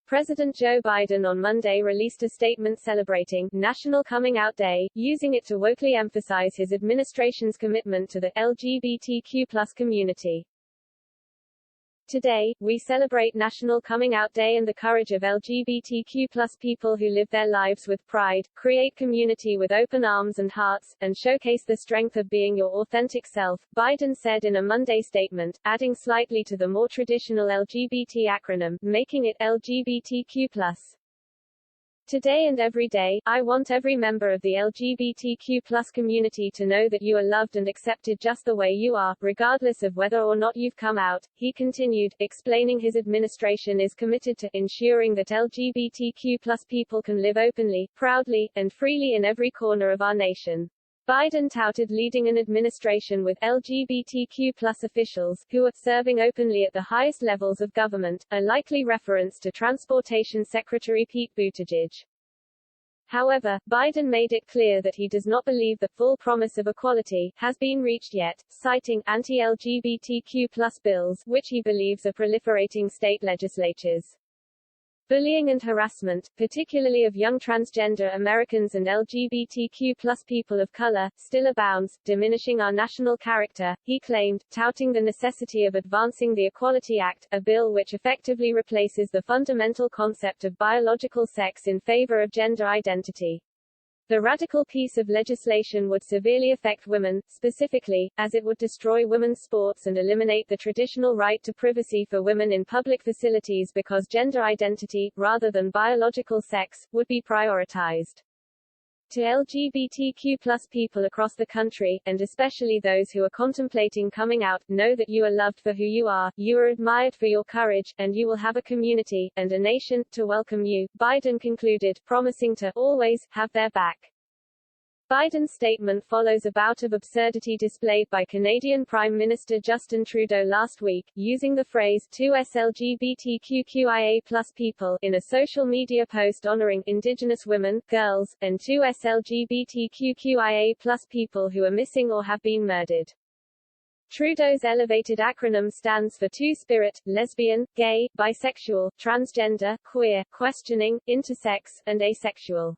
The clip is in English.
President Joe Biden on Monday released a statement celebrating National Coming Out Day, using it to wokely emphasize his administration's commitment to the LGBTQ+ community. Today, we celebrate National Coming Out Day and the courage of LGBTQ+ people who live their lives with pride, create community with open arms and hearts, and showcase the strength of being your authentic self, Biden said in a Monday statement, adding slightly to the more traditional LGBT acronym, making it LGBTQ+. Today and every day, I want every member of the LGBTQ+ community to know that you are loved and accepted just the way you are, regardless of whether or not you've come out, he continued, explaining his administration is committed to ensuring that LGBTQ+ people can live openly, proudly, and freely in every corner of our nation. Biden touted leading an administration with LGBTQ+ officials, who are serving openly at the highest levels of government, a likely reference to Transportation Secretary Pete Buttigieg. However, Biden made it clear that he does not believe the full promise of equality has been reached yet, citing anti-LGBTQ+ bills, which he believes are proliferating state legislatures. Bullying and harassment, particularly of young transgender Americans and LGBTQ+ people of color, still abounds, diminishing our national character, he claimed, touting the necessity of advancing the Equality Act, a bill which effectively replaces the fundamental concept of biological sex in favor of gender identity. The radical piece of legislation would severely affect women, specifically, as it would destroy women's sports and eliminate the traditional right to privacy for women in public facilities because gender identity, rather than biological sex, would be prioritized. To LGBTQ+ people across the country, and especially those who are contemplating coming out, know that you are loved for who you are admired for your courage, and you will have a community, and a nation, to welcome you, Biden concluded, promising to always have their back. Biden's statement follows a bout of absurdity displayed by Canadian Prime Minister Justin Trudeau last week, using the phrase 2S LGBTQIA+ people in a social media post honoring Indigenous women, girls, and 2S LGBTQIA+ people who are missing or have been murdered. Trudeau's elevated acronym stands for Two-Spirit, lesbian, gay, bisexual, transgender, queer, questioning, intersex, and asexual.